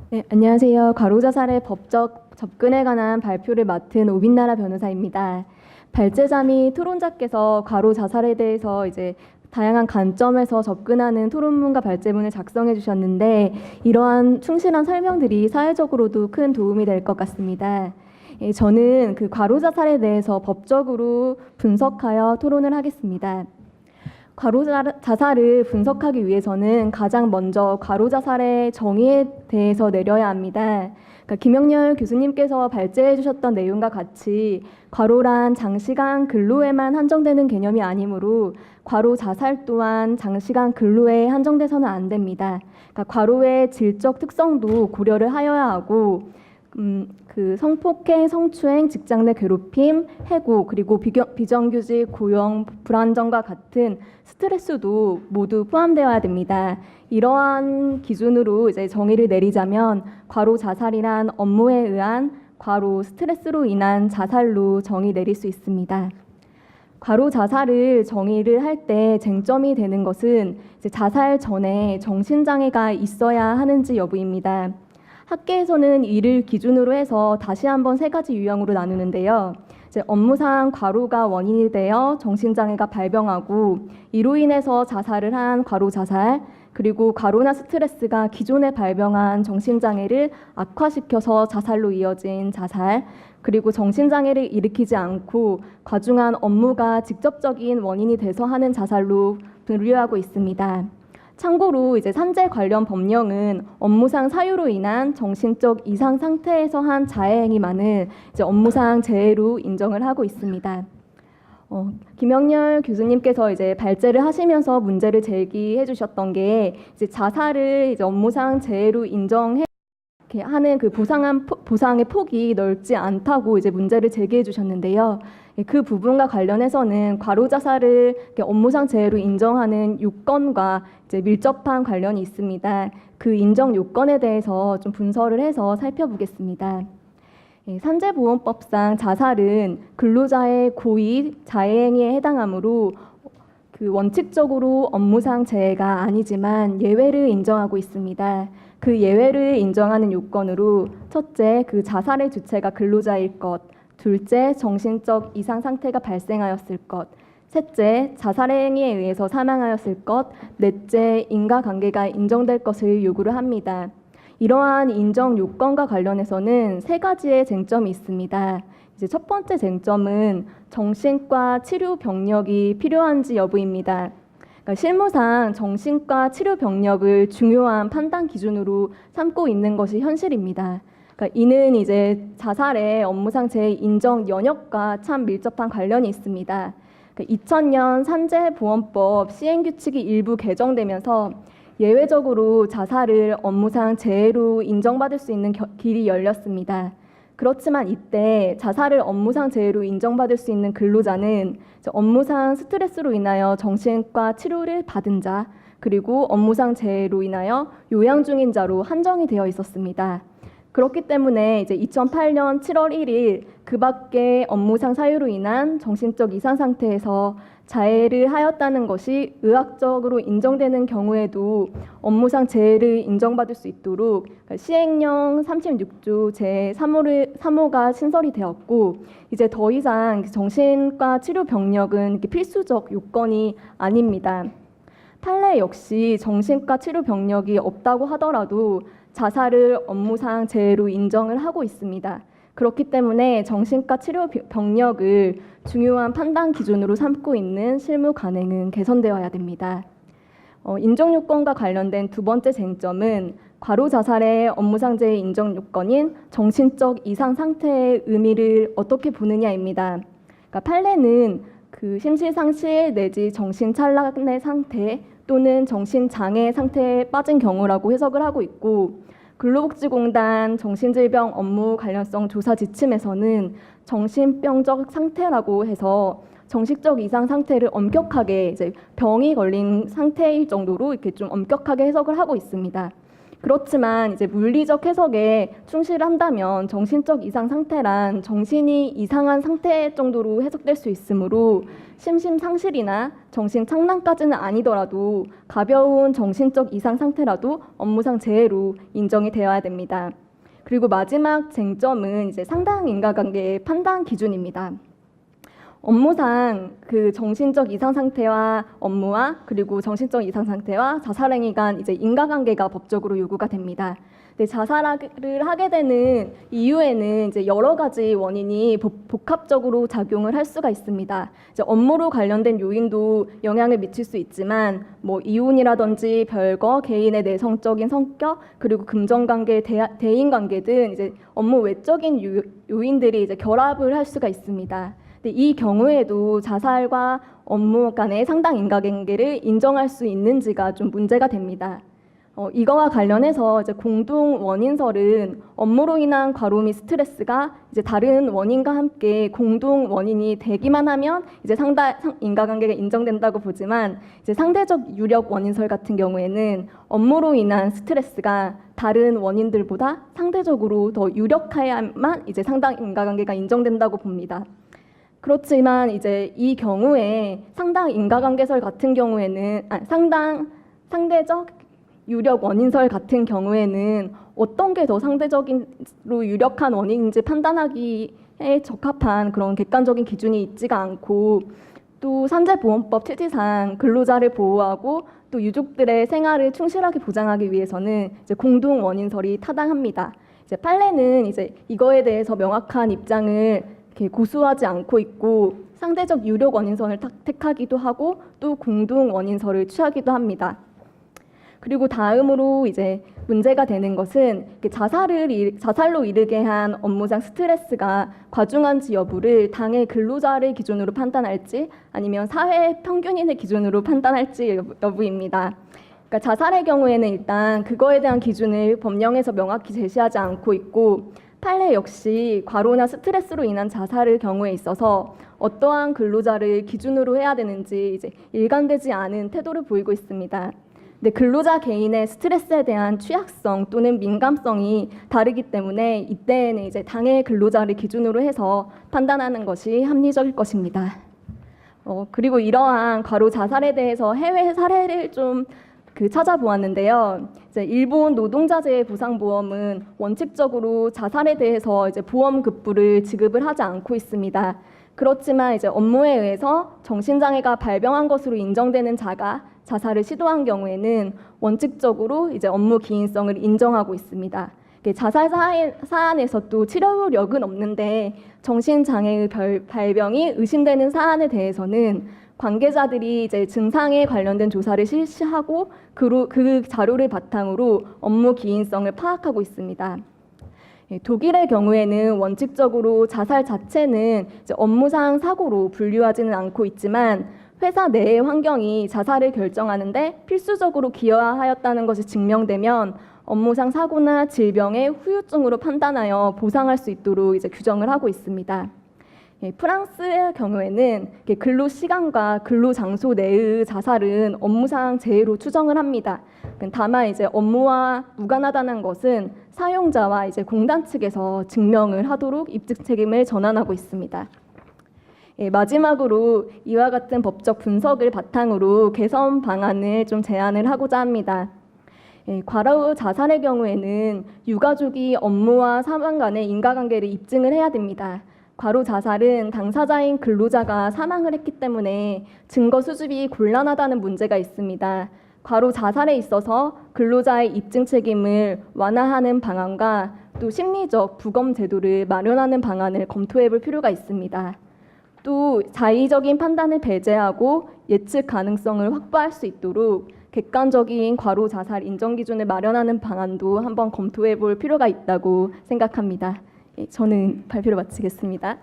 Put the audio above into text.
네, 안녕하세요. 과로자살의 법적 접근에 관한 발표를 맡은 오빈나라 변호사입니다. 발제자 및 토론자께서 과로자살에 대해서 다양한 관점에서 접근하는 토론문과 발제문을 작성해 주셨는데 이러한 충실한 설명들이 사회적으로도 큰 도움이 될 것 같습니다. 저는 그 과로자살에 대해서 법적으로 분석하여 토론을 하겠습니다. 과로자살을 분석하기 위해서는 가장 먼저 과로자살의 정의에 대해서 내려야 합니다. 그러니까 김영렬 교수님께서 발제해 주셨던 내용과 같이 과로란 장시간 근로에만 한정되는 개념이 아니므로 과로자살 또한 장시간 근로에 한정돼서는 안 됩니다. 그러니까 과로의 질적 특성도 고려를 하여야 하고 그 성폭행, 성추행, 직장 내 괴롭힘, 해고, 그리고 비정규직, 고용, 불안정과 같은 스트레스도 모두 포함되어야 됩니다. 이러한 기준으로 정의를 내리자면 과로 자살이란 업무에 의한 과로 스트레스로 인한 자살로 정의 내릴 수 있습니다. 과로 자살을 정의를 할 때 쟁점이 되는 것은 자살 전에 정신장애가 있어야 하는지 여부입니다. 학계에서는 이를 기준으로 해서 다시 한번 세 가지 유형으로 나누는데요. 업무상 과로가 원인이 되어 정신장애가 발병하고 이로 인해서 자살을 한 과로자살, 그리고 과로나 스트레스가 기존에 발병한 정신장애를 악화시켜서 자살로 이어진 자살, 그리고 정신장애를 일으키지 않고 과중한 업무가 직접적인 원인이 돼서 하는 자살로 분류하고 있습니다. 참고로 산재 관련 법령은 업무상 사유로 인한 정신적 이상 상태에서 한 자해행위만을 업무상 재해로 인정을 하고 있습니다. 김영렬 교수님께서 발제를 하시면서 문제를 제기해 주셨던 게 자살을 업무상 재해로 인정해 하는 그 보상의 폭이 넓지 않다고 문제를 제기해 주셨는데요. 그 부분과 관련해서는 과로자살을 업무상 재해로 인정하는 요건과 밀접한 관련이 있습니다. 그 인정 요건에 대해서 좀 분석을 해서 살펴보겠습니다. 산재보험법상 자살은 근로자의 고의 자해행위에 해당하므로 그 원칙적으로 업무상 재해가 아니지만 예외를 인정하고 있습니다. 그 예외를 인정하는 요건으로 첫째, 그 자살의 주체가 근로자일 것, 둘째, 정신적 이상 상태가 발생하였을 것, 셋째, 자살의 행위에 의해서 사망하였을 것, 넷째, 인과관계가 인정될 것을 요구를 합니다. 이러한 인정 요건과 관련해서는 세 가지의 쟁점이 있습니다. 첫 번째 쟁점은 정신과 치료 병력이 필요한지 여부입니다. 그러니까 실무상 정신과 치료 병력을 중요한 판단 기준으로 삼고 있는 것이 현실입니다. 그러니까 이는 자살의 업무상 재해 인정 영역과 참 밀접한 관련이 있습니다. 2000년 산재보험법 시행규칙이 일부 개정되면서 예외적으로 자살을 업무상 재해로 인정받을 수 있는 길이 열렸습니다. 그렇지만 이때 자살을 업무상 재해로 인정받을 수 있는 근로자는 업무상 스트레스로 인하여 정신과 치료를 받은 자, 그리고 업무상 재해로 인하여 요양 중인 자로 한정이 되어 있었습니다. 그렇기 때문에 2008년 7월 1일 그 밖에 업무상 사유로 인한 정신적 이상 상태에서 자해를 하였다는 것이 의학적으로 인정되는 경우에도 업무상 재해를 인정받을 수 있도록 시행령 36조 제3호가 신설이 되었고 더 이상 정신과 치료 병력은 필수적 요건이 아닙니다. 판례 역시 정신과 치료 병력이 없다고 하더라도 자살을 업무상 재해로 인정을 하고 있습니다. 그렇기 때문에 정신과 치료 병력을 중요한 판단 기준으로 삼고 있는 실무 관행은 개선되어야 됩니다. 인정 요건과 관련된 두 번째 쟁점은 과로 자살의 업무상 재해 인정 요건인 정신적 이상 상태의 의미를 어떻게 보느냐입니다. 그러니까 판례는 그 심실상실 내지 정신찬란의 상태 또는 정신장애 상태에 빠진 경우라고 해석을 하고 있고 근로복지공단 정신질병 업무 관련성 조사 지침에서는 정신병적 상태라고 해서 정신적 이상 상태를 엄격하게 병이 걸린 상태일 정도로 이렇게 좀 엄격하게 해석을 하고 있습니다. 그렇지만 이제 물리적 해석에 충실한다면 정신적 이상 상태란 정신이 이상한 상태 정도로 해석될 수 있으므로 심신상실이나 정신착란까지는 아니더라도 가벼운 정신적 이상 상태라도 업무상 재해로 인정이 되어야 됩니다. 그리고 마지막 쟁점은 이제 상당 인과관계의 판단 기준입니다. 업무상 그 정신적 이상 상태와 업무와 그리고 정신적 이상 상태와 자살행위 간 이제 인과관계가 법적으로 요구가 됩니다. 근데 자살을 하게 되는 이유에는 이제 여러 가지 원인이 복합적으로 작용을 할 수가 있습니다. 이제 업무로 관련된 요인도 영향을 미칠 수 있지만 뭐 이혼이라든지 별거, 개인의 내성적인 성격, 그리고 금전관계, 대인관계 등 이제 업무 외적인 요인들이 이제 결합을 할 수가 있습니다. 이 경우에도 자살과 업무 간의 상당 인과관계를 인정할 수 있는지가 좀 문제가 됩니다. 이거와 관련해서 이제 공동 원인설은 업무로 인한 과로 및 스트레스가 이제 다른 원인과 함께 공동 원인이 되기만 하면 이제 상당 인과관계가 인정된다고 보지만 이제 상대적 유력 원인설 같은 경우에는 업무로 인한 스트레스가 다른 원인들보다 상대적으로 더 유력해야만 이제 상당 인과관계가 인정된다고 봅니다. 그렇지만 이제 이 경우에 상당 인과관계설 같은 경우에는 상대적 유력 원인설 같은 경우에는 어떤 게 더 상대적으로 유력한 원인인지 판단하기에 적합한 그런 객관적인 기준이 있지가 않고 또 산재보험법 취지상 근로자를 보호하고 또 유족들의 생활을 충실하게 보장하기 위해서는 이제 공동 원인설이 타당합니다. 이제 판례는 이제 이거에 대해서 명확한 입장을 이렇게 고수하지 않고 있고 상대적 유력 원인선을 택하기도 하고 또 공동 원인설을 취하기도 합니다. 그리고 다음으로 이제 문제가 되는 것은 자살로 이르게 한 업무상 스트레스가 과중한지 여부를 당의 근로자를 기준으로 판단할지 아니면 사회 평균인의 기준으로 판단할지 여부입니다. 그러니까 자살의 경우에는 일단 그거에 대한 기준을 법령에서 명확히 제시하지 않고 있고 판례 역시 과로나 스트레스로 인한 자살의 경우에 있어서 어떠한 근로자를 기준으로 해야 되는지 이제 일관되지 않은 태도를 보이고 있습니다. 근데 근로자 개인의 스트레스에 대한 취약성 또는 민감성이 다르기 때문에 이때에는 이제 당의 근로자를 기준으로 해서 판단하는 것이 합리적일 것입니다. 그리고 이러한 과로 자살에 대해서 해외 사례를 좀 찾아보았는데요. 이제 일본 노동자재 보상보험은 원칙적으로 자살에 대해서 이제 보험 급부를 지급을 하지 않고 있습니다. 그렇지만 이제 업무에 의해서 정신장애가 발병한 것으로 인정되는 자가 자살을 시도한 경우에는 원칙적으로 이제 업무 기인성을 인정하고 있습니다. 자살 사안에서도 치료력은 없는데 정신장애의 발병이 의심되는 사안에 대해서는 관계자들이 이제 증상에 관련된 조사를 실시하고 그 자료를 바탕으로 업무 기인성을 파악하고 있습니다. 독일의 경우에는 원칙적으로 자살 자체는 이제 업무상 사고로 분류하지는 않고 있지만 회사 내의 환경이 자살을 결정하는데 필수적으로 기여하였다는 것이 증명되면 업무상 사고나 질병의 후유증으로 판단하여 보상할 수 있도록 이제 규정을 하고 있습니다. 프랑스의 경우에는 근로 시간과 근로 장소 내의 자살은 업무상 재해로 추정을 합니다. 다만 이제 업무와 무관하다는 것은 사용자와 이제 공단 측에서 증명을 하도록 입증 책임을 전환하고 있습니다. 마지막으로 이와 같은 법적 분석을 바탕으로 개선 방안을 좀 제안을 하고자 합니다. 과로 자살의 경우에는 유가족이 업무와 사망 간의 인과관계를 입증을 해야 됩니다. 과로 자살은 당사자인 근로자가 사망을 했기 때문에 증거 수집이 곤란하다는 문제가 있습니다. 과로 자살에 있어서 근로자의 입증 책임을 완화하는 방안과 또 심리적 부검 제도를 마련하는 방안을 검토해 볼 필요가 있습니다. 또 자의적인 판단을 배제하고 예측 가능성을 확보할 수 있도록 객관적인 과로 자살 인정 기준을 마련하는 방안도 한번 검토해 볼 필요가 있다고 생각합니다. 저는 발표를 마치겠습니다.